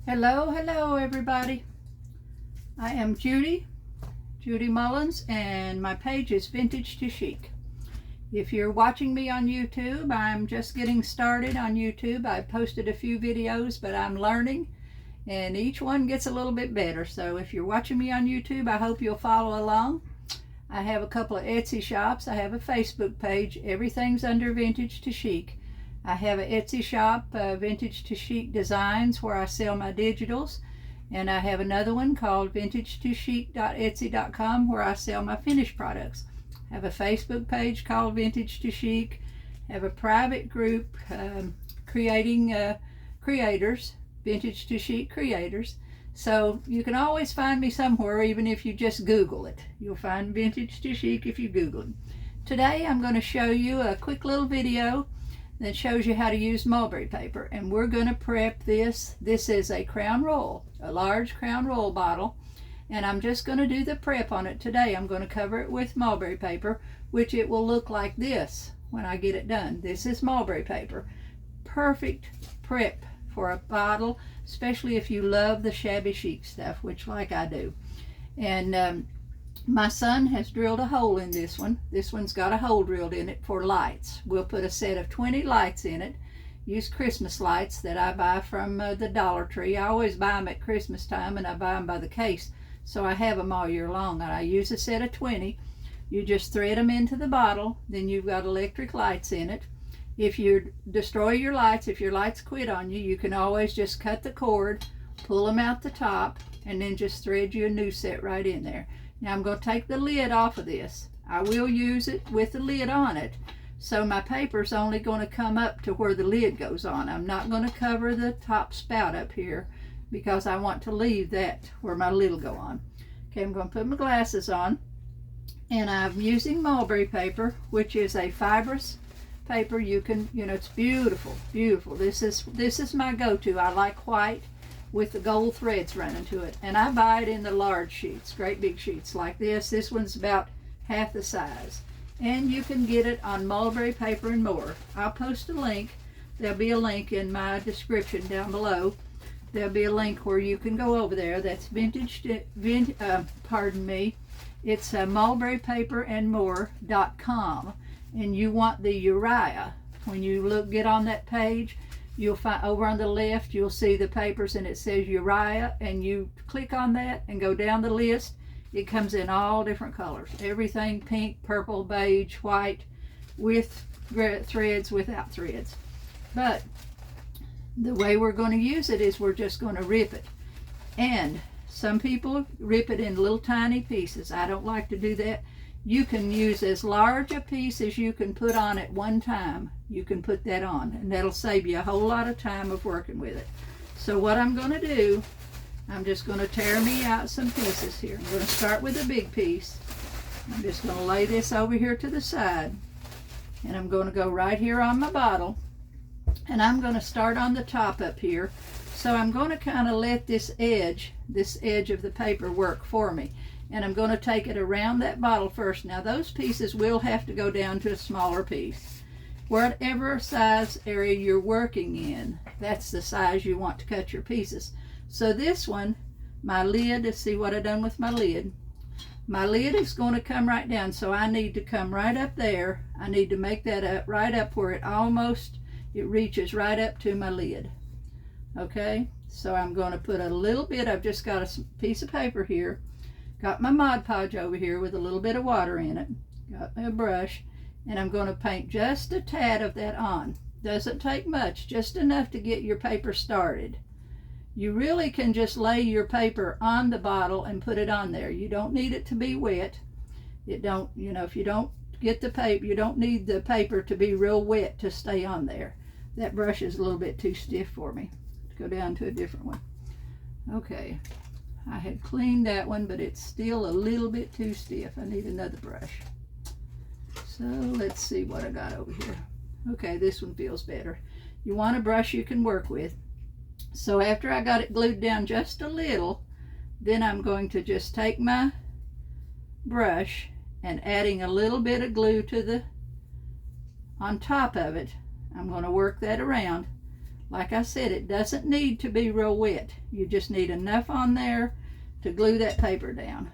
Hello everybody. I am Judy Mullins, and my page is Vintage to Chic. If you're watching me on YouTube, I'm just getting started on YouTube. I've posted a few videos, but I'm learning, and each one gets a little bit better. So if you're watching me on YouTube, I hope you'll follow along. I have a couple of Etsy shops. I have a Facebook page. Everything's under Vintage to Chic. I have an Etsy shop, Vintage to Chic Designs, where I sell my digitals. And I have another one called vintage2chic.etsy.com, where I sell my finished products. I have a Facebook page called Vintage to Chic. I have a private group creating creators, Vintage to Chic creators. So you can always find me somewhere, even if you just Google it. You'll find Vintage to Chic if you Google it. Today I'm going to show you a quick little video that shows you how to use mulberry paper, and we're going to prep this. This is a Crown Royal, a large Crown Royal bottle, and I'm just going to do the prep on it today. I'm going to cover it with mulberry paper, which it will look like this when I get it done. This is mulberry paper. Perfect prep for a bottle, especially if you love the shabby chic stuff, which like I do. And my son has drilled a hole in this one. This one's got a hole drilled in it for lights. We'll put a set of 20 lights in it. Use Christmas lights that I buy from the Dollar Tree. I always buy them at Christmas time, and I buy them by the case, so I have them all year long. And I use a set of 20. You just thread them into the bottle. Then you've got electric lights in it. If you destroy your lights, if your lights quit on you, you can always just cut the cord, pull them out the top, and then just thread you a new set right in there. Now I'm going to take the lid off of this. I will use it with the lid on it, so my paper's only going to come up to where the lid goes on. I'm not going to cover the top spout up here because I want to leave that where my lid will go on. Okay, I'm going to put my glasses on, and I'm using mulberry paper, which is a fibrous paper. You can, it's beautiful, beautiful. This is my go-to. I like white with the gold threads running to it, and I buy it in the large sheets, great big sheets like this. This one's about half the size, and you can get it on Mulberry Paper and More. I'll post a link. There'll be a link in my description down below. There'll be a link where you can go over there. That's it's mulberrypaperandmore.com, and you want the Uriah. When you get on that page, you'll find over on the left, you'll see the papers, and it says Uriah, and you click on that and go down the list. It comes in all different colors, everything pink, purple, beige, white, with threads, without threads. But the way we're going to use it is we're just going to rip it. And some people rip it in little tiny pieces. I don't like to do that. You can use as large a piece as you can put on at one time. You can put that on, and that'll save you a whole lot of time of working with it. So what I'm going to do, I'm just going to tear me out some pieces here. I'm going to start with a big piece. I'm just going to lay this over here to the side, and I'm going to go right here on my bottle, and I'm going to start on the top up here. So I'm going to kind of let this edge of the paper work for me. And I'm going to take it around that bottle first. Now those pieces will have to go down to a smaller piece. Whatever size area you're working in, that's the size you want to cut your pieces. So this one, my lid, let's see what I've done with my lid. My lid is going to come right down, so I need to come right up there. I need to make that up right up where it reaches right up to my lid. Okay, so I'm going to put a little bit, I've just got a piece of paper here. Got my Mod Podge over here with a little bit of water in it. Got my brush, and I'm going to paint just a tad of that on. Doesn't take much, just enough to get your paper started. You really can just lay your paper on the bottle and put it on there. You don't need it to be wet. If you don't get the paper, you don't need the paper to be real wet to stay on there. That brush is a little bit too stiff for me. Let's go down to a different one. Okay. I had cleaned that one, but it's still a little bit too stiff. I need another brush. So let's see what I got over here. Okay, this one feels better. You want a brush you can work with. So after I got it glued down just a little, then I'm going to just take my brush and adding a little bit of glue to on top of it. I'm going to work that around Like I said, it doesn't need to be real wet. You just need enough on there to glue that paper down.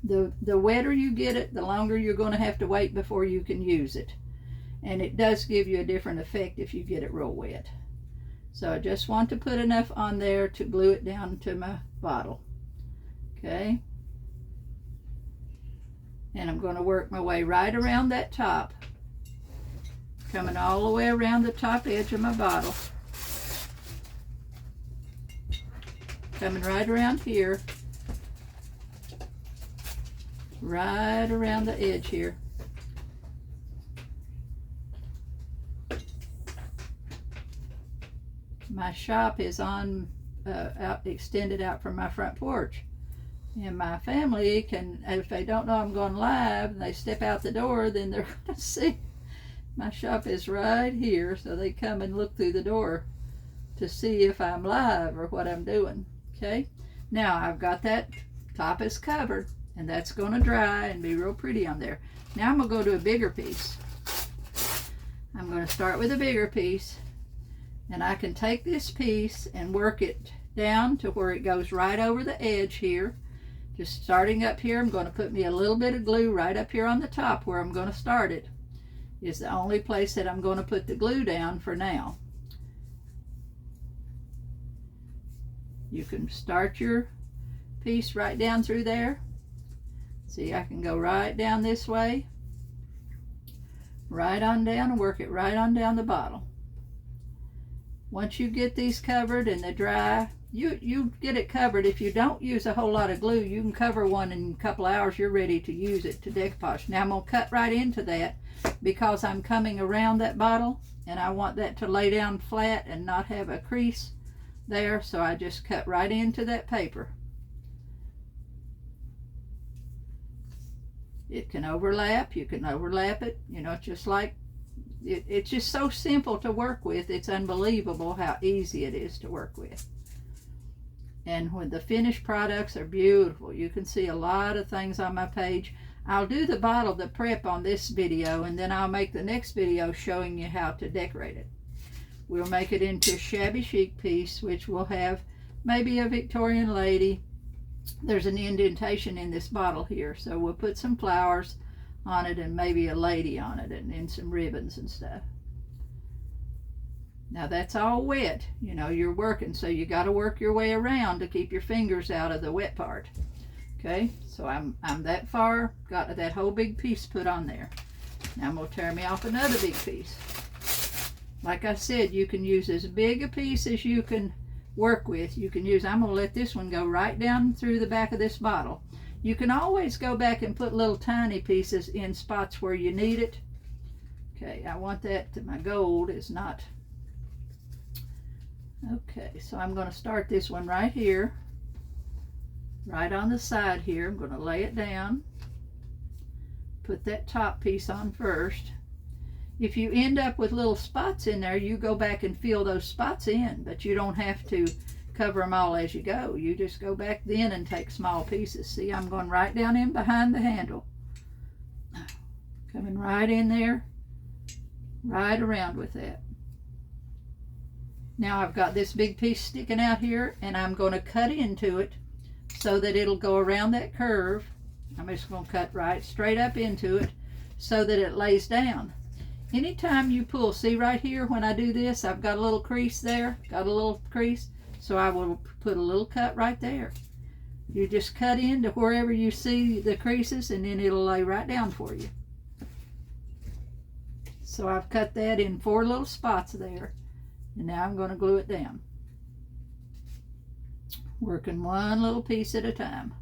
The wetter you get it, the longer you're going to have to wait before you can use it. And it does give you a different effect if you get it real wet. So I just want to put enough on there to glue it down to my bottle. Okay. And I'm going to work my way right around that top, coming all the way around the top edge of my bottle, coming right around here, right around the edge here. My shop is on extended out from my front porch, and my family can, if they don't know I'm going live and they step out the door, then they're going to see my shop is right here, so they come and look through the door to see if I'm live or what I'm doing. Okay, now I've got that top is covered, and that's going to dry and be real pretty on there. Now I'm going to go to a bigger piece. I'm going to start with a bigger piece, and I can take this piece and work it down to where it goes right over the edge here. Just starting up here, I'm going to put me a little bit of glue right up here on the top where I'm going to start it. Is the only place that I'm going to put the glue down for now. You can start your piece right down through there. See, I can go right down this way, right on down, and work it right on down the bottle. Once you get these covered and they're dry, you get it covered. If you don't use a whole lot of glue, you can cover one in a couple hours. You're ready to use it to decoupage. Now I'm going to cut right into that because I'm coming around that bottle and I want that to lay down flat and not have a crease there. So I just cut right into that paper. It can overlap. You can overlap it. You know, it's just like, it's just so simple to work with. It's unbelievable how easy it is to work with. And when the finished products are beautiful, you can see a lot of things on my page. I'll do the bottle, the prep on this video, and then I'll make the next video showing you how to decorate it. We'll make it into a shabby chic piece, which will have maybe a Victorian lady. There's an indentation in this bottle here, so we'll put some flowers on it and maybe a lady on it, and then some ribbons and stuff. Now that's all wet. You know, you're working, so you got to work your way around to keep your fingers out of the wet part. Okay, so I'm that far, got that whole big piece put on there. Now I'm going to tear me off another big piece. Like I said, you can use as big a piece as you can work with. You can use, I'm going to let this one go right down through the back of this bottle. You can always go back and put little tiny pieces in spots where you need it. Okay, I want that, my gold is not. Okay, so I'm going to start this one right here, right on the side here. I'm going to lay it down, put that top piece on first. If you end up with little spots in there, you go back and fill those spots in, but you don't have to cover them all as you go. You just go back then and take small pieces. See, I'm going right down in behind the handle, coming right in there, right around with that. Now I've got this big piece sticking out here, and I'm going to cut into it so that it'll go around that curve. I'm just going to cut right straight up into it so that it lays down. Anytime you pull, see right here when I do this, I've got a little crease there, got a little crease, so I will put a little cut right there. You just cut into wherever you see the creases, and then it'll lay right down for you. So I've cut that in 4 little spots there. And now I'm going to glue it down. Working one little piece at a time.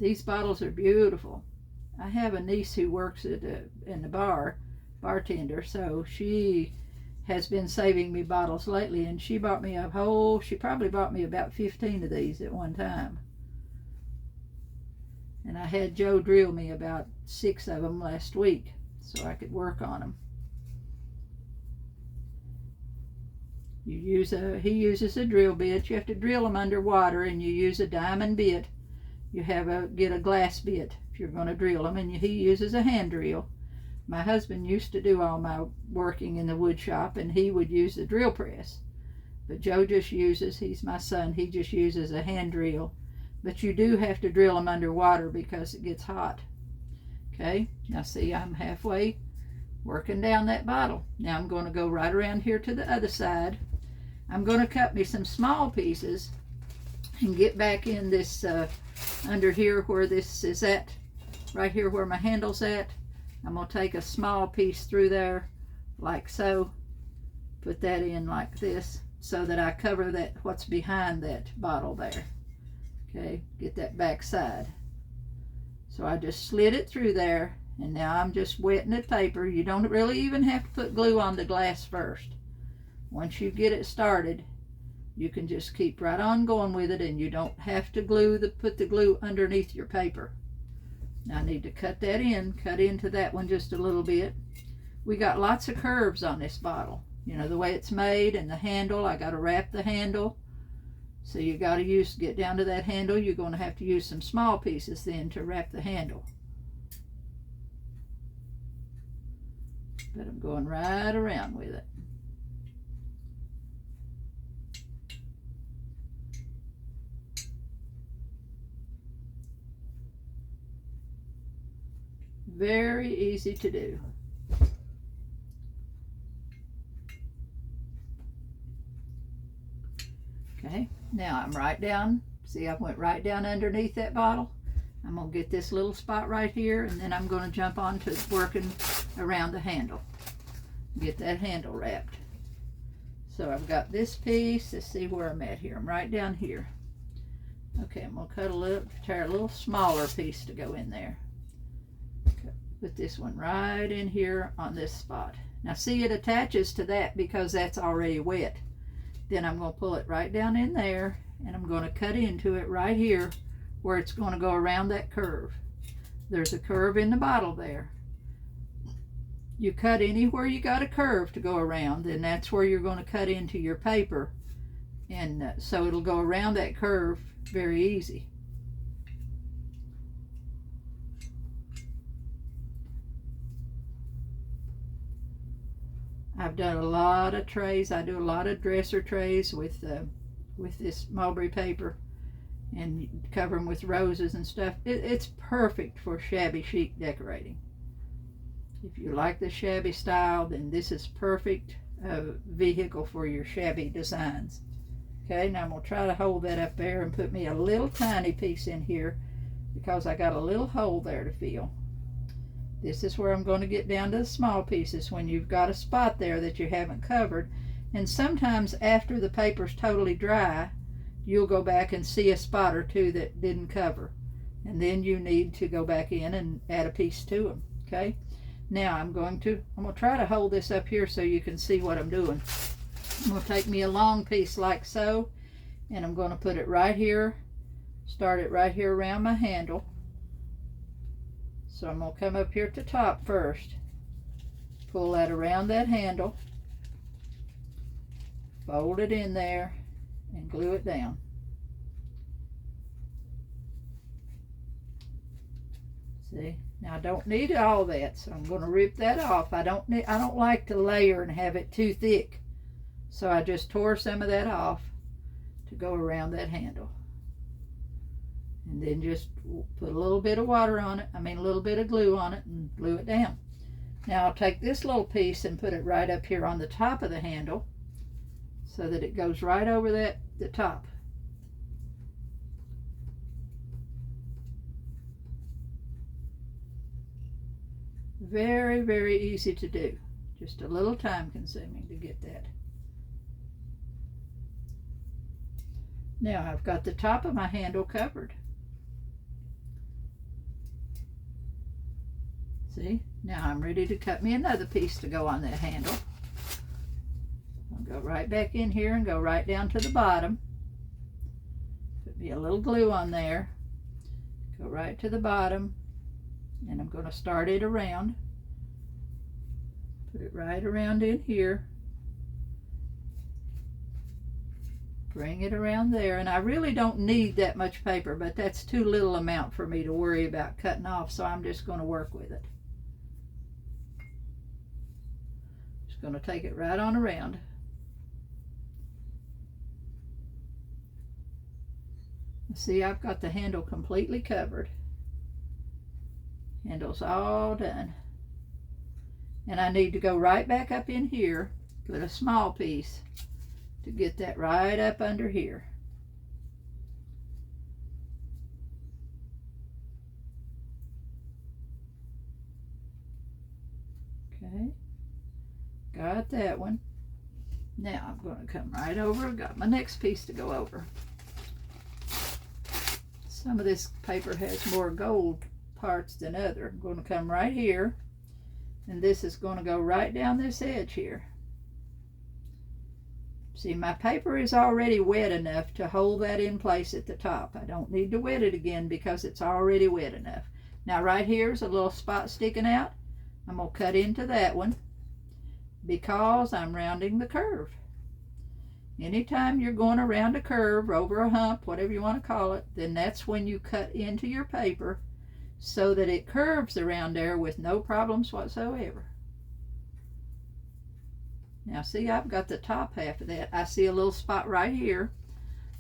These bottles are beautiful. I have a niece who works at in the bartender, so she has been saving me bottles lately, and she bought me she probably bought me about 15 of these at one time. And I had Joe drill me about 6 of them last week so I could work on them. He uses a drill bit. You have to drill them underwater, and you use a diamond bit. You get a glass bit if you're going to drill them, and he uses a hand drill. My husband used to do all my working in the wood shop, and he would use the drill press. But Joe just uses, he's my son, he just uses a hand drill. But you do have to drill them underwater because it gets hot. Okay, now see, I'm halfway working down that bottle. Now I'm going to go right around here to the other side. I'm going to cut me some small pieces and get back in this under here where this is at, right here where my handle's at. I'm going to take a small piece through there like so, put that in like this so that I cover that what's behind that bottle there. Okay, get that back side. So I just slid it through there, and now I'm just wetting the paper. You don't really even have to put glue on the glass first. Once you get it started, you can just keep right on going with it, and you don't have to put the glue underneath your paper. Now I need to cut that in, cut into that one just a little bit. We got lots of curves on this bottle. You know, the way it's made and the handle, I got to wrap the handle. So you got to get down to that handle. You're going to have to use some small pieces then to wrap the handle. But I'm going right around with it. Very easy to do. Okay, now I'm right down. See, I went right down underneath that bottle. I'm going to get this little spot right here, and then I'm going to jump on to working around the handle. Get that handle wrapped. So I've got this piece. Let's see where I'm at here. I'm right down here. Okay, I'm going to tear a little smaller piece to go in there. Put this one right in here on this spot. Now see, it attaches to that because that's already wet. Then I'm going to pull it right down in there, and I'm going to cut into it right here where it's going to go around that curve. There's a curve in the bottle there. You cut anywhere you got a curve to go around, then that's where you're going to cut into your paper, and so it'll go around that curve very easy. I've done a lot of trays. I do a lot of dresser trays with this mulberry paper, and cover them with roses and stuff. It's perfect for shabby chic decorating. If you like the shabby style, then this is perfect vehicle for your shabby designs. Okay, now I'm going to try to hold that up there and put me a little tiny piece in here because I got a little hole there to fill. This is where I'm going to get down to the small pieces when you've got a spot there that you haven't covered. And sometimes after the paper's totally dry, you'll go back and see a spot or two that didn't cover. And then you need to go back in and add a piece to them. Okay? Now I'm going to try to hold this up here so you can see what I'm doing. I'm going to take me a long piece like so, and I'm going to put it right here, start it right here around my handle. So I'm going to come up here at the top first, pull that around that handle, fold it in there, and glue it down. See? Now I don't need all that, so I'm going to rip that off. I don't like to layer and have it too thick. So I just tore some of that off to go around that handle. And then just put a little bit of water on it, a little bit of glue on it, and glue it down. Now I'll take this little piece and put it right up here on the top of the handle so that it goes right over the top. Very, very easy to do. Just a little time consuming to get that. Now I've got the top of my handle covered. See? Now I'm ready to cut me another piece to go on that handle. I'll go right back in here and go right down to the bottom. Put me a little glue on there. Go right to the bottom, and I'm going to start it around. Put it right around in here. Bring it around there, and I really don't need that much paper, but that's too little amount for me to worry about cutting off, so I'm just going to work with it. Just going to take it right on around. See, I've got the handle completely covered. Handle's all done. And I need to go right back up in here, put a small piece to get that right up under here. Okay, got that one. Now I'm going to come right over, got my next piece to go over. Some of this paper has more gold parts than other. I'm going to come right here, and this is going to go right down this edge here. See, my paper is already wet enough to hold that in place at the top. I don't need to wet it again because it's already wet enough. Now right here's a little spot sticking out. I'm going to cut into that one because I'm rounding the curve. Anytime you're going around a curve, over a hump, whatever you want to call it, then that's when you cut into your paper so that it curves around there with no problems whatsoever. Now see, I've got the top half of that. I see a little spot right here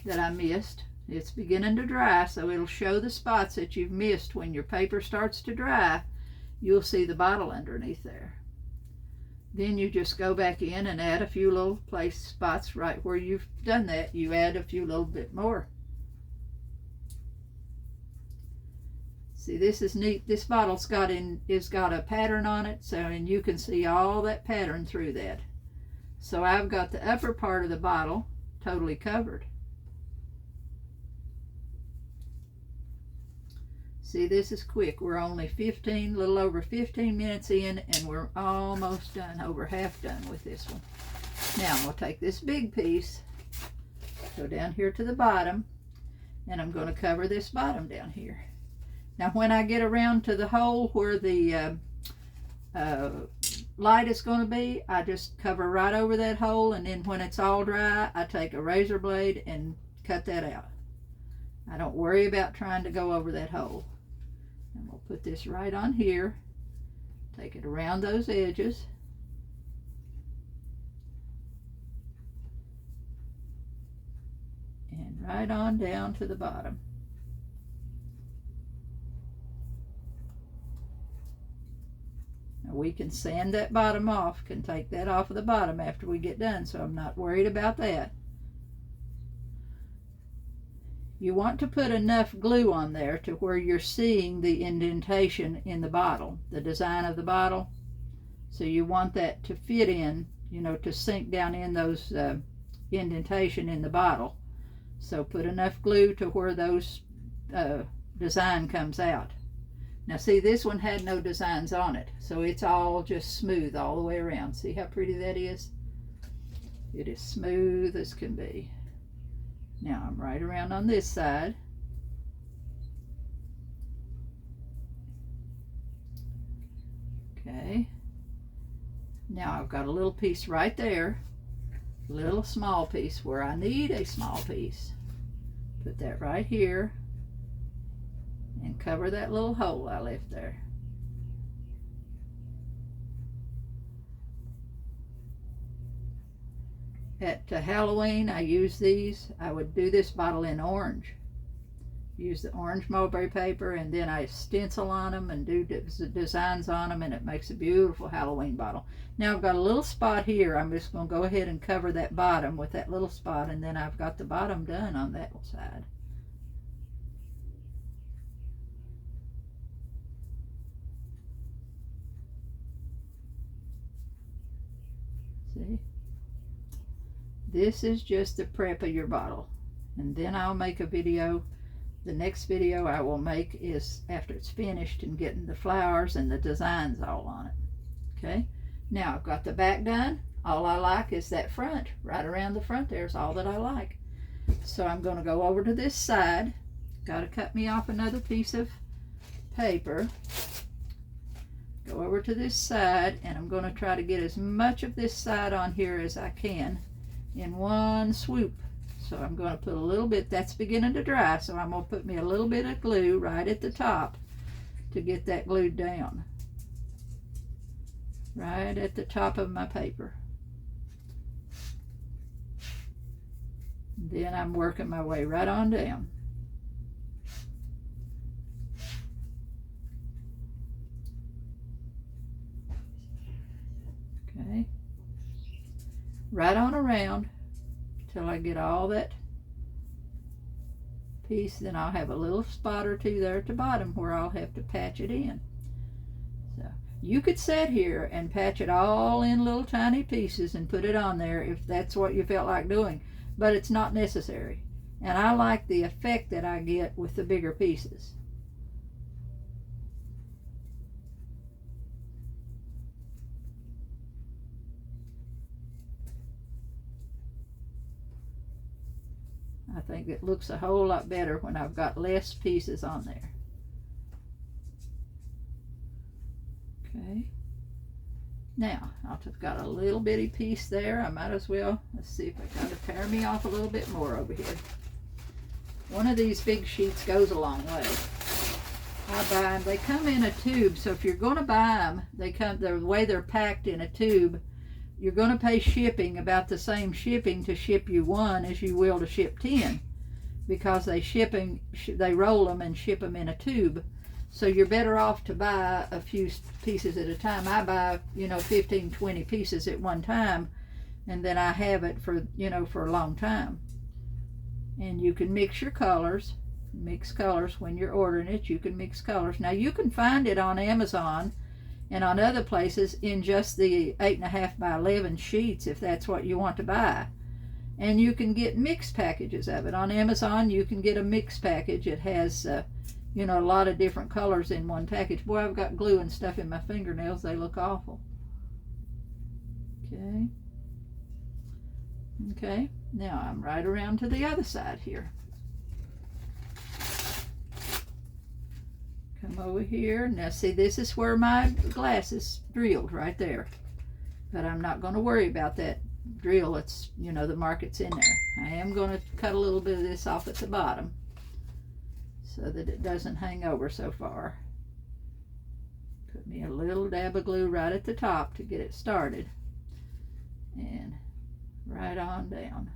that I missed. It's beginning to dry, so it'll show the spots that you've missed. When your paper starts to dry, you'll see the bottle underneath there. Then you just go back in and add a few little place spots right where you've done that. You add a few little bit more. See, this is neat. This bottle's got a pattern on it, so and you can see all that pattern through that. So I've got the upper part of the bottle totally covered. See, this is quick. We're only a little over 15 minutes in, and we're almost done, over half done with this one. Now I'm going to take this big piece, go down here to the bottom, and I'm going to cover this bottom down here. Now when I get around to the hole where the light is going to be, I just cover right over that hole, and then when it's all dry, I take a razor blade and cut that out. I don't worry about trying to go over that hole. And we'll put this right on here, take it around those edges, and right on down to the bottom. Now we can sand that bottom off, can take that off of the bottom after we get done, so I'm not worried about that. You want to put enough glue on there to where you're seeing the indentation in the bottle, the design of the bottle. So you want that to fit in, you know, to sink down in those indentation in the bottle. So put enough glue to where those design comes out. Now see, this one had no designs on it, so it's all just smooth all the way around. See how pretty that is? It is smooth as can be. Now I'm right around on this side. Okay. Now I've got a little piece right there, little small piece where I need a small piece. Put that right here and cover that little hole I left there. At Halloween, I use these. I would do this bottle in orange. Use the orange mulberry paper, and then I stencil on them and do designs on them, and it makes a beautiful Halloween bottle. Now I've got a little spot here. I'm just going to go ahead and cover that bottom with that little spot, and then I've got the bottom done on that side. See? This is just the prep of your bottle, and then I'll make a video. The next video I will make is after it's finished and getting the flowers and the designs all on it. Okay, now I've got the back done. All I like is that front, right around the front there's all that I like. So I'm going to go over to this side. Got to cut me off another piece of paper. Go over to this side, and I'm going to try to get as much of this side on here as I can in one swoop, So I'm going to put a little bit, that's beginning to dry, so I'm going to put me a little bit of glue right at the top to get that glued down. Right at the top of my paper. Then I'm working my way right on down. Okay. Right on around till I get all that piece. Then I'll have a little spot or two there at the bottom where I'll have to patch it in. So you could sit here and patch it all in little tiny pieces and put it on there if that's what you felt like doing, but it's not necessary. And I like the effect that I get with the bigger pieces. I think it looks a whole lot better when I've got less pieces on there. Okay. Now, I've got a little bitty piece there. I might as well, let's see if I got to tear me off a little bit more over here. One of these big sheets goes a long way. I buy them. They come in a tube, so if you're going to buy them, they come the way they're packed in a tube. You're going to pay shipping about the same shipping to ship you one as you will to ship 10, because they roll them and ship them in a tube. So you're better off to buy a few pieces at a time. I buy, 15, 20 pieces at one time, and then I have it for, for a long time. And you can mix your colors. Mix colors when you're ordering it. You can mix colors. Now you can find it on Amazon and on other places in just the 8.5 by 11 sheets if that's what you want to buy. And you can get mixed packages of it. On Amazon you can get a mixed package. It has a lot of different colors in one package. Boy, I've got glue and stuff in my fingernails. They look awful. Okay. Okay, now I'm right around to the other side here. Come over here. Now see, this is where my glass is drilled, right there. But I'm not going to worry about that drill. It's, the market's in there. I am going to cut a little bit of this off at the bottom so that it doesn't hang over so far. Put me a little dab of glue right at the top to get it started. And right on down.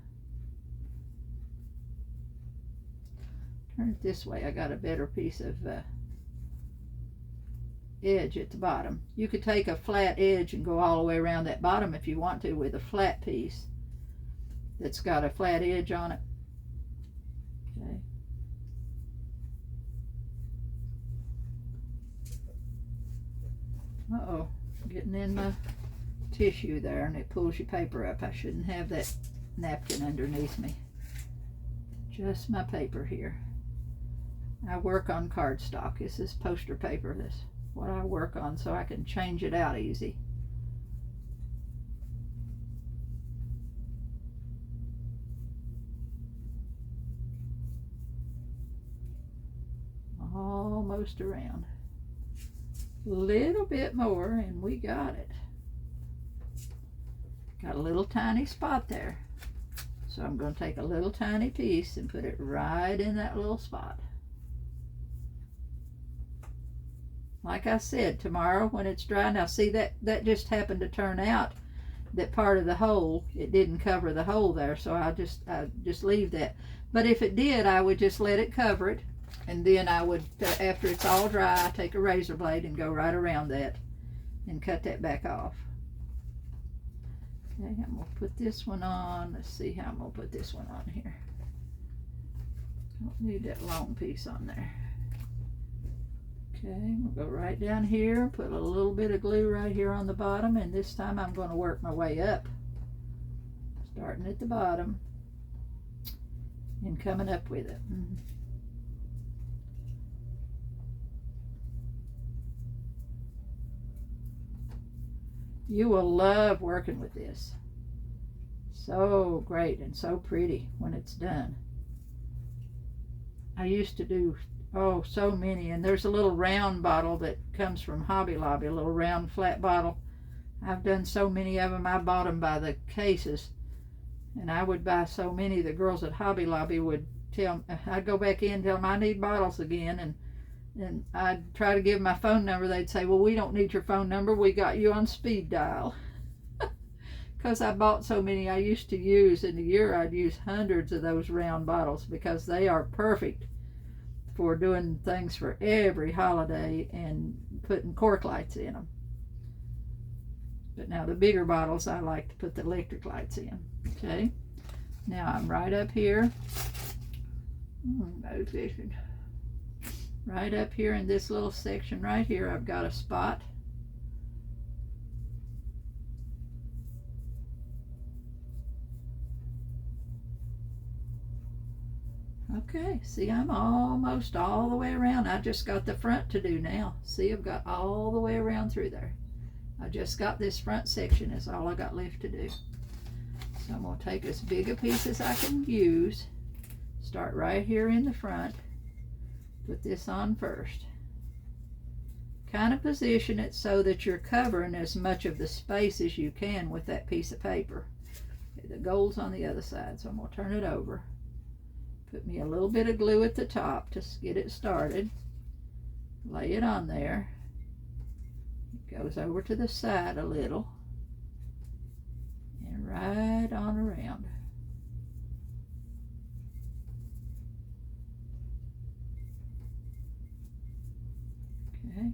Turn it this way. I got a better piece of edge at the bottom. You could take a flat edge and go all the way around that bottom if you want to with a flat piece that's got a flat edge on it. Okay. Uh-oh, getting in my tissue there and it pulls your paper up. I shouldn't have that napkin underneath me. Just my paper here. I work on cardstock. This is poster paper. This is what I work on so I can change it out easy. Almost around. A little bit more and we got it. Got a little tiny spot there. So I'm going to take a little tiny piece and put it right in that little spot. Like I said, tomorrow when it's dry, now see that just happened to turn out that part of the hole, it didn't cover the hole there, so I just leave that. But if it did, I would just let it cover it, and then I would, after it's all dry, I take a razor blade and go right around that and cut that back off. Okay, I'm going to put this one on. Let's see how I'm going to put this one on here. Don't need that long piece on there. Okay, we'll go right down here, put a little bit of glue right here on the bottom, and this time I'm going to work my way up. Starting at the bottom and coming up with it. You will love working with this. So great and so pretty when it's done. I used to do so many, and there's a little round bottle that comes from Hobby Lobby, a little round flat bottle. I've done so many of them. I bought them by the cases, And I would buy so many, the girls at Hobby Lobby would tell, I'd go back in and tell them I need bottles again, and I'd try to give my phone number. They'd say, well, we don't need your phone number, we got you on speed dial. Because I bought so many. I used to use, in a year I'd use hundreds of those round bottles, because they are perfect for doing things for every holiday and putting cork lights in them. But now the bigger bottles, I like to put the electric lights in. Okay, now I'm right up here. Right up here in this little section right here, I've got a spot. Okay, see, I'm almost all the way around. I just got the front to do now. See, I've got all the way around through there. I just got this front section, is all I got left to do. So I'm going to take as big a piece as I can use. Start right here in the front. Put this on first. Kind of position it so that you're covering as much of the space as you can with that piece of paper. Okay, the gold's on the other side, so I'm going to turn it over. Put me a little bit of glue at the top to get it started. Lay it on there. It goes over to the side a little. And right on around. Okay.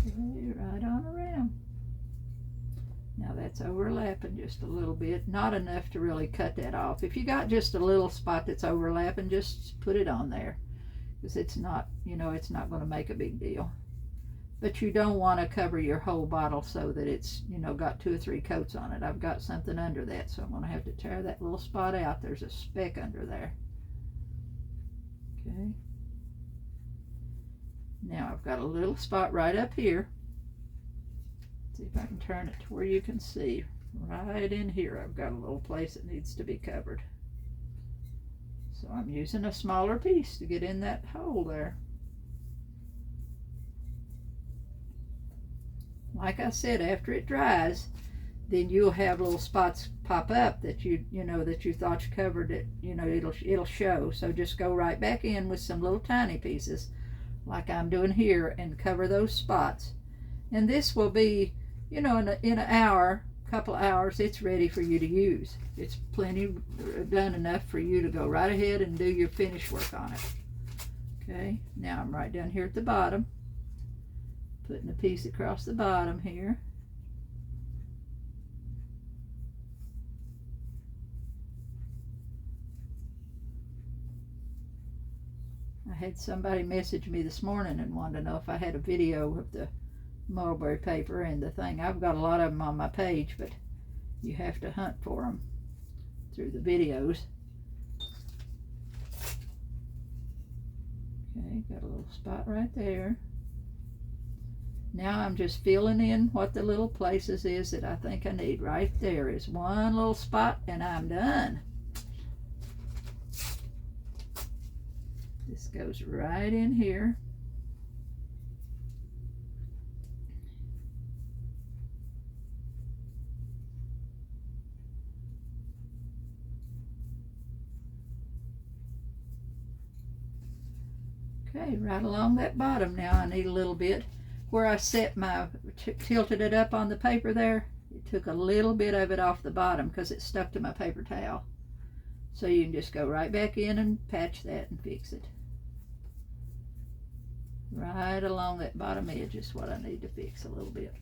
Okay, right on around. Now that's overlapping just a little bit, not enough to really cut that off. If you got just a little spot that's overlapping, just put it on there, because it's not, you know, it's not going to make a big deal. But you don't want to cover your whole bottle so that it's, you know, got 2 or 3 coats on it. I've got something under that, so I'm going to have to tear that little spot out. There's a speck under there. Okay. Now I've got a little spot right up here. See if I can turn it to where you can see. Right in here I've got a little place that needs to be covered. So I'm using a smaller piece to get in that hole there. Like I said, after it dries, then you'll have little spots pop up that you know that you thought you covered it. You know, it'll show. So just go right back in with some little tiny pieces, like I'm doing here, and cover those spots. And this will be, you know, in an hour, couple hours, it's ready for you to use. It's plenty done enough for you to go right ahead and do your finish work on it. Okay, now I'm right down here at the bottom, putting a piece across the bottom here. I had somebody message me this morning and wanted to know if I had a video of the mulberry paper and the thing. I've got a lot of them on my page, but you have to hunt for them through the videos. Okay, got a little spot right there. Now I'm just filling in what the little places is that I think I need. Right there is one little spot, and I'm done. This goes right in here. Okay, right along that bottom now I need a little bit. Where I set my, tilted it up on the paper there, it took a little bit of it off the bottom because it stuck to my paper towel. So you can just go right back in and patch that and fix it. Right along that bottom edge is what I need to fix a little bit.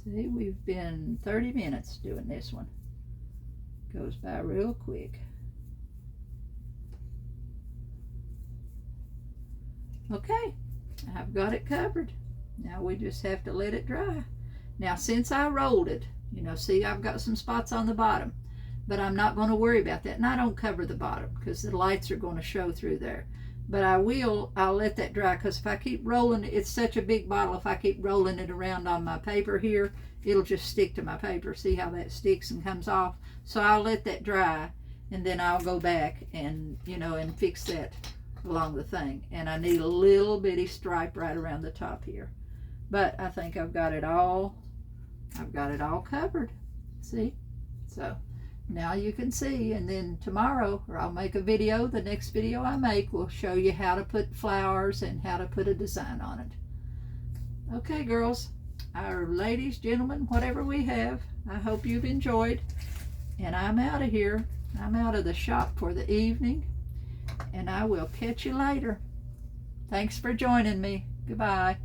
See, we've been 30 minutes doing this one. Goes by real quick. Okay, I've got it covered. Now we just have to let it dry. Now since I rolled it, you know, see I've got some spots on the bottom, but I'm not going to worry about that. And I don't cover the bottom because the lights are going to show through there. But I'll let that dry, because if I keep rolling it, it's such a big bottle, if I keep rolling it around on my paper here, it'll just stick to my paper. See how that sticks and comes off? So I'll let that dry, and then I'll go back and, and fix that along the thing. And I need a little bitty stripe right around the top here. But I think I've got it all covered. See? So now you can see, and then tomorrow, or I'll make a video, the next video I make will show you how to put flowers and how to put a design on it. Okay, girls, or ladies, gentlemen, whatever we have, I hope you've enjoyed, and I'm out of here. I'm out of the shop for the evening, and I will catch you later. Thanks for joining me. Goodbye.